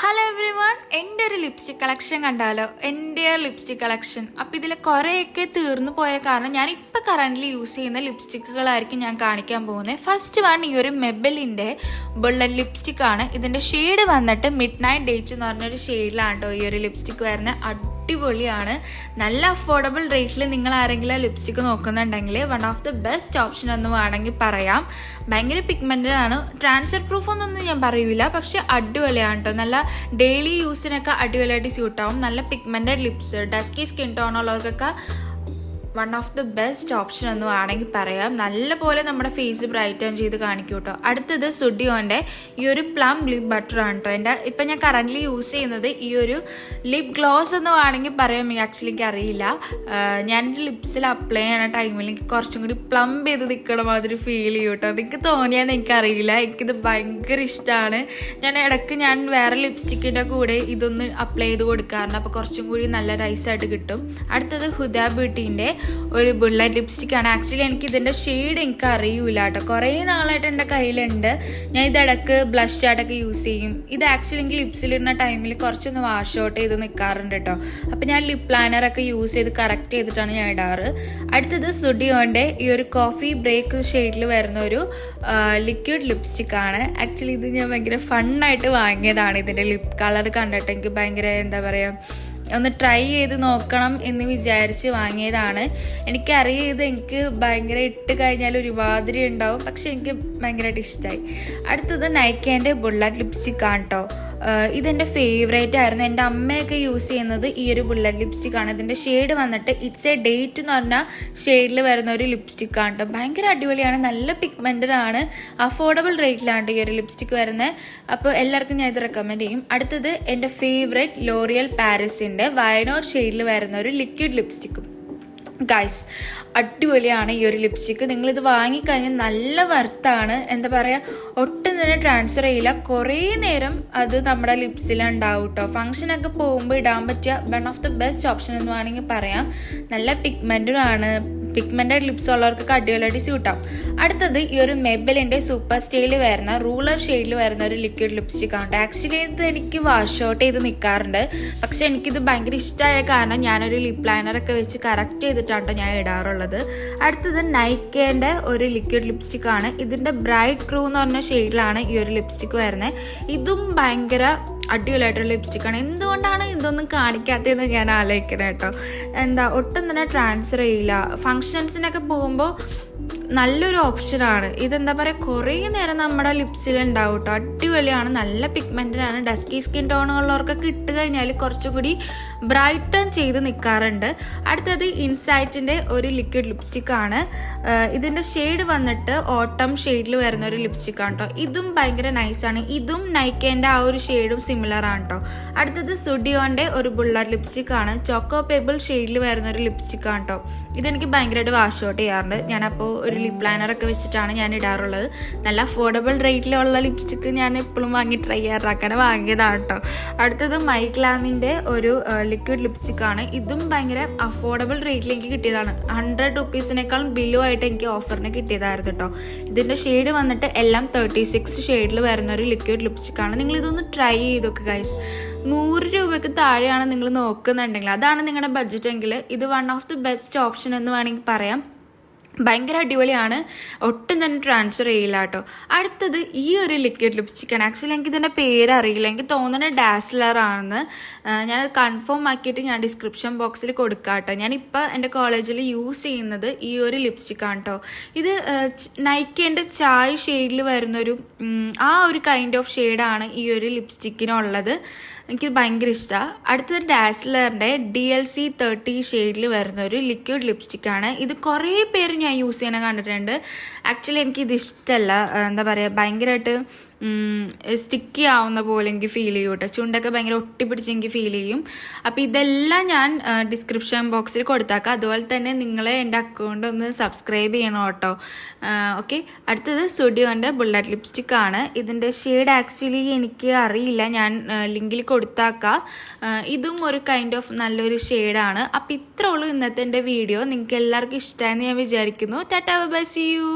Hello every one, എൻ്റെ ഒരു lipstick collection കണ്ടാലോ? എൻ്റെ ലിപ്സ്റ്റിക് കളക്ഷൻ. അപ്പോൾ ഇതിൽ കുറേയൊക്കെ തീർന്നു പോയ കാരണം ഞാനിപ്പോൾ കറൻ്റ്ലി യൂസ് ചെയ്യുന്ന ലിപ്സ്റ്റിക്കുകളായിരിക്കും ഞാൻ കാണിക്കാൻ പോകുന്നത്. ഫസ്റ്റ് വൺ ഈ ഒരു മെബലിൻ്റെ ബുള്ളറ്റ് ലിപ്സ്റ്റിക് ആണ്. ഇതിൻ്റെ ഷെയ്ഡ് വന്നിട്ട് മിഡ് നൈറ്റ് ഡേറ്റ്സ് എന്ന് പറഞ്ഞൊരു ഷെയ്ഡിലാണ് കേട്ടോ ഈ ഒരു ലിപ്സ്റ്റിക് വരുന്നത്. അടിപൊളിയാണ്. നല്ല അഫോർഡബിൾ റേറ്റിൽ നിങ്ങൾ ആരെങ്കിലും ലിപ്സ്റ്റിക്ക് നോക്കുന്നുണ്ടെങ്കിൽ one of the best option എന്ന് വേണമെങ്കിൽ പറയാം. ഭയങ്കര പിഗ്മെൻറ്റഡ് ആണ്. ട്രാൻസ്ഫർ പ്രൂഫ് ഒന്നും ഞാൻ പറയൂല, പക്ഷെ അടിപൊളിയാണ് കേട്ടോ. നല്ല ഡെയിലി യൂസിനൊക്കെ അടിപൊളിയായിട്ട് സ്യൂട്ടാവും. നല്ല pigmented lips, dusky skin tone ഉള്ളവർക്കൊക്കെ one of the best option എന്ന് വേണമെങ്കിൽ പറയാം. നല്ലപോലെ നമ്മുടെ ഫേസ് ബ്രൈറ്റൺ ചെയ്ത് കാണിക്കും കേട്ടോ. അടുത്തത് സുഡിയോൻ്റെ ഈ ഒരു പ്ലം ലിപ് ബട്ടർ ആണ് കേട്ടോ. ഇപ്പം ഞാൻ കറൻ്റ്ലി യൂസ് ചെയ്യുന്നത് ഈ ഒരു ലിപ് ഗ്ലോസ് എന്ന് വേണമെങ്കിൽ പറയാം. ആക്ച്വലി എനിക്ക് അറിയില്ല, ഞാൻ എൻ്റെ ലിപ്സിൽ അപ്ലൈ ചെയ്യുന്ന ടൈമിൽ എനിക്ക് കുറച്ചും കൂടി പ്ലംബ് ചെയ്ത് നിൽക്കണ മാതിരി ഫീൽ ചെയ്യും കേട്ടോ. എനിക്ക് തോന്നിയാന്ന് എനിക്കറിയില്ല, എനിക്കിത് ഭയങ്കര ഇഷ്ടമാണ്. ഞാൻ വേറെ ലിപ്സ്റ്റിക്കിൻ്റെ കൂടെ ഇതൊന്ന് അപ്ലൈ ചെയ്ത് കൊടുക്കാറുണ്ട്. അപ്പോൾ കുറച്ചും കൂടി നല്ല നൈസായിട്ട് കിട്ടും. അടുത്തത് ഹുദ ബ്യൂട്ടീൻ്റെ ഒരു ബുള്ളറ്റ് ലിപ്സ്റ്റിക് ആണ്. ആക്ച്വലി എനിക്ക് ഇതിൻ്റെ ഷെയ്ഡ് എനിക്ക് അറിയൂല കേട്ടോ. കുറേ നാളായിട്ട് എൻ്റെ കയ്യിലുണ്ട്. ഞാൻ ഇതിടക്ക് ബ്ലഷ് ആയിട്ടൊക്കെ യൂസ് ചെയ്യും. ഇത് ആക്ച്വലി എനിക്ക് ലിപ്സിലിടുന്ന ടൈമിൽ കുറച്ചൊന്ന് വാഷ് ഔട്ട് ചെയ്ത് നിൽക്കാറുണ്ട് കേട്ടോ. അപ്പം ഞാൻ ലിപ് പ്ലാനറൊക്കെ യൂസ് ചെയ്ത് കറക്റ്റ് ചെയ്തിട്ടാണ് ഞാൻ ഇടാറ്. അടുത്തത് സുഡിയോൻ്റെ ഈ ഒരു കോഫി ബ്രേക്ക് ഷെയ്ഡിൽ വരുന്ന ഒരു ലിക്വിഡ് ലിപ്സ്റ്റിക് ആണ്. ആക്ച്വലി ഇത് ഞാൻ ഭയങ്കര ഫണ്ണായിട്ട് വാങ്ങിയതാണ്. ഇതിൻ്റെ ലിപ് കളർ കണ്ടിട്ട് എനിക്ക് ഭയങ്കര എന്താ പറയുക, ഒന്ന് ട്രൈ ചെയ്ത് നോക്കണം എന്ന് വിചാരിച്ച് വാങ്ങിയതാണ്. എനിക്കറിയാം ഇത് എനിക്ക് ഭയങ്കര ഇട്ട് കഴിഞ്ഞാൽ ഒരുമാതിരി ഉണ്ടാവും, പക്ഷെ എനിക്ക് ഭയങ്കരമായിട്ട് ഇഷ്ടമായി. അടുത്തത് നൈക്കേൻ്റെ ബുള്ളറ്റ് ലിപ്സ്റ്റിക് ആണ് കേട്ടോ. ഇതെൻ്റെ ഫേവറേറ്റ് ആയിരുന്നു. എൻ്റെ അമ്മയൊക്കെ യൂസ് ചെയ്യുന്നത് ഈ ഒരു ബുള്ളറ്റ് ലിപ്സ്റ്റിക് ആണ്. ഇതിൻ്റെ ഷെയ്ഡ് വന്നിട്ട് ഇറ്റ്സ് എ ഡേറ്റ് എന്ന് പറഞ്ഞ ഷെയ്ഡിൽ വരുന്ന ഒരു ലിപ്സ്റ്റിക് ആണ് കേട്ടോ. ഭയങ്കര അടിപൊളിയാണ്. നല്ല പിഗ്മെൻറ്റഡ് ആണ്. അഫോർഡബിൾ റേറ്റിലാണ് ഈ ഒരു ലിപ്സ്റ്റിക് വരുന്നത്. അപ്പോൾ എല്ലാവർക്കും ഞാൻ ഇത് റെക്കമെൻഡ് ചെയ്യും. അടുത്തത് എൻ്റെ ഫേവറേറ്റ് ലോറിയൽ പാരീസിൻ്റെ വയനോർ ഷെയ്ഡിൽ വരുന്ന ഒരു ലിക്വിഡ് ലിപ്സ്റ്റിക്കും. ഗൈസ്, അടിപൊളിയാണ് ഈ ഒരു ലിപ്സ്റ്റിക്ക്. നിങ്ങളിത് വാങ്ങിക്കഴിഞ്ഞാൽ നല്ല വർത്താണ്. എന്താ പറയുക, ഒട്ടും തന്നെ ട്രാൻസ്ഫർ ചെയ്യില്ല. കുറേ നേരം അത് നമ്മുടെ ലിപ്സിലുണ്ടാവും കേട്ടോ. ഫംഗ്ഷനൊക്കെ പോകുമ്പോൾ ഇടാൻ പറ്റിയ one of the best option എന്ന് വേണമെങ്കിൽ പറയാം. നല്ല പിഗ്മെൻറ്റഡ് ആണ്. പിഗ്മെൻറ്റഡ് ലിപ്സ് ഉള്ളവർക്കൊക്കെ അടിപൊളിയായിട്ട് സ്യൂട്ടാവും. അടുത്തത് ഈ ഒരു മെബലിൻ്റെ സൂപ്പർ സ്റ്റൈൽ വരുന്ന റൂളർ ഷെയ്ഡിൽ വരുന്ന ഒരു ലിക്വിഡ് ലിപ്സ്റ്റിക് ആണ്. ആക്ച്വലി ഇത് എനിക്ക് വാഷ് ഔട്ട് ചെയ്ത് നിൽക്കാറുണ്ട്, പക്ഷെ എനിക്കിത് ഭയങ്കര ഇഷ്ടമായ കാരണം ഞാനൊരു ലിപ് ലൈനറൊക്കെ വെച്ച് കറക്റ്റ് ചെയ്തിട്ടാണ് ഞാൻ ഇടാറുള്ളത്. അടുത്തത് നൈക്കേൻ്റെ ഒരു ലിക്വിഡ് ലിപ്സ്റ്റിക് ആണ്. ഇതിൻ്റെ ബ്രൈറ്റ് ക്രൂ എന്ന് പറഞ്ഞ ഷെയ്ഡിലാണ് ഈ ഒരു ലിപ്സ്റ്റിക് വരുന്നത്. ഇതും ഭയങ്കര അടിപൊളിയായിട്ടൊരു ലിപ്സ്റ്റിക്കാണ്. എന്തുകൊണ്ടാണ് ഇതൊന്നും കാണിക്കാത്തതെന്ന് ഞാൻ ആലോചിക്കുന്നത് കേട്ടോ. ഒട്ടും തന്നെ ട്രാൻസ്ഫർ ചെയ്യില്ല. ഫങ്ഷൻസിനൊക്കെ പോകുമ്പോൾ നല്ലൊരു ഓപ്ഷനാണ്. ഇതെന്താ പറയുക, കുറേ നേരം നമ്മുടെ ലിപ്സിലുണ്ടാവും കേട്ടോ. അടിപൊളിയാണ്. നല്ല പിഗ്മെൻറ്റഡ് ആണ്. ഡസ്കി സ്കിൻ ടോണുള്ളവർക്കൊക്കെ ഇട്ട് കഴിഞ്ഞാൽ കുറച്ചുകൂടി ബ്രൈറ്റൺ ചെയ്ത് നിൽക്കാറുണ്ട്. അടുത്തത് ഇൻസൈറ്റിൻ്റെ ഒരു ലിക്വിഡ് ലിപ്സ്റ്റിക് ആണ്. ഇതിൻ്റെ ഷെയ്ഡ് വന്നിട്ട് ഓട്ടം ഷെയ്ഡിൽ വരുന്ന ഒരു ലിപ്സ്റ്റിക് ആണ് കേട്ടോ. ഇതും ഭയങ്കര നൈസാണ്. ഇതും നൈക്കേൻ്റെ ആ ഒരു ഷെയ്ഡും സിമിലർ ആണ് കേട്ടോ. അടുത്തത് സുഡിയോൻ്റെ ഒരു ബുള്ളറ്റ് ലിപ്സ്റ്റിക് ആണ്. ചോക്കോ പേബിൾ ഷെയ്ഡിൽ വരുന്ന ഒരു ലിപ്സ്റ്റിക് ആണ് കേട്ടോ. ഇതെനിക്ക് ഭയങ്കരമായിട്ട് വാഷ് ഔട്ട് ചെയ്യാറുണ്ട്. ഞാനപ്പോൾ ഒരു ലിപ് ലൈനറൊക്കെ വെച്ചിട്ടാണ് ഞാൻ ഇടാറുള്ളത്. നല്ല അഫോർഡബിൾ റേറ്റിലുള്ള ലിപ്സ്റ്റിക്ക് ഞാൻ എപ്പോഴും വാങ്ങി ട്രൈ ചെയ്യാറാക്കാണ് വാങ്ങിയതാണ് കേട്ടോ. അടുത്തത് മൈക്ലാമിൻ്റെ ഒരു ലിക്വിഡ് ലിപ്സ്റ്റിക് ആണ്. ഇതും ഭയങ്കര അഫോർഡബിൾ റേറ്റിൽ എനിക്ക് കിട്ടിയതാണ്. 100 റുപ്പീസിനേക്കാളും ബിലോ ആയിട്ട് എനിക്ക് ഓഫറിന് കിട്ടിയതായിരുന്നു കേട്ടോ. ഇതിൻ്റെ ഷെയ്ഡ് വന്നിട്ട് എല്ലാം 36 ഷെയ്ഡിൽ വരുന്ന ഒരു ലിക്വിഡ് ലിപ്സ്റ്റിക് ആണ്. നിങ്ങൾ ഇതൊന്ന് ട്രൈ ചെയ്തൊക്കെ ഗൈസ്. 100 രൂപയ്ക്ക് താഴെയാണ് നിങ്ങൾ നോക്കുന്നുണ്ടെങ്കിൽ, അതാണ് നിങ്ങളുടെ ബഡ്ജറ്റ് എങ്കിൽ ഇത് one of the best option എന്ന് വേണമെങ്കിൽ പറയാം. ഭയങ്കര അടിപൊളിയാണ്. ഒട്ടും തന്നെ ട്രാൻസ്ഫർ ചെയ്യില്ല കേട്ടോ. അടുത്തത് ഈ ഒരു ലിക്വിഡ് ലിപ്സ്റ്റിക്കാണ്. ആക്ച്വലി എനിക്ക് ഇതിൻ്റെ പേര് അറിയില്ല. എനിക്ക് തോന്നുന്നത് ഡാസ്ലർ ആണെന്ന്. ഞാനത് കൺഫേം ആക്കിയിട്ട് ഞാൻ ഡിസ്ക്രിപ്ഷൻ ബോക്സിൽ കൊടുക്കാം കേട്ടോ. ഞാനിപ്പോൾ എൻ്റെ കോളേജിൽ യൂസ് ചെയ്യുന്നത് ഈ ഒരു ലിപ്സ്റ്റിക്കാണ് കേട്ടോ. ഇത് നൈക്കേൻ്റെ ചായ് ഷെയ്ഡിൽ വരുന്നൊരു ആ ഒരു കൈൻഡ് ഓഫ് ഷെയ്ഡാണ് ഈ ഒരു ലിപ്സ്റ്റിക്കിനുള്ളത്. എനിക്ക് ഭയങ്കര ഇഷ്ടമാണ്. അടുത്തത് ഡാസ്ലറിൻ്റെ DLC 30 ഷെയ്ഡിൽ വരുന്ന ഒരു ലിക്വിഡ് ലിപ്സ്റ്റിക്കാണ്. ഇത് കുറേ പേര് ഞാൻ യൂസ് ചെയ്യണ കണ്ടിട്ടുണ്ട്. ആക്ച്വലി എനിക്കിത് ഇഷ്ടമല്ല. എന്താ പറയുക, ഭയങ്കരമായിട്ട് സ്റ്റിക്കി ആവുന്ന പോലെ എനിക്ക് ഫീൽ ചെയ്യും കേട്ടോ. ചുണ്ടൊക്കെ ഭയങ്കര ഒട്ടിപ്പിടിച്ച് എനിക്ക് ഫീൽ ചെയ്യും. അപ്പോൾ ഇതെല്ലാം ഞാൻ ഡിസ്ക്രിപ്ഷൻ ബോക്സിൽ കൊടുത്താക്കാം. അതുപോലെ തന്നെ നിങ്ങൾ എൻ്റെ അക്കൗണ്ട് ഒന്ന് സബ്സ്ക്രൈബ് ചെയ്യണം കേട്ടോ. ഓക്കെ. അടുത്തത് സുഡിയോൻ്റെ ബുള്ളറ്റ് ലിപ്സ്റ്റിക് ആണ്. ഇതിൻ്റെ ഷെയ്ഡ് ആക്ച്വലി എനിക്ക് അറിയില്ല, ഞാൻ ലിങ്കിൽ കൊടുത്താക്കാം. ഇതും ഒരു കൈൻഡ് ഓഫ് നല്ലൊരു ഷെയ്ഡാണ്. അപ്പോൾ ഇത്രേ ഉള്ളൂ ഇന്നത്തെ എൻ്റെ വീഡിയോ. നിങ്ങൾക്ക് എല്ലാവർക്കും ഇഷ്ടമായെന്ന് ഞാൻ വിചാരിക്കുന്നു. Tata bye, see U.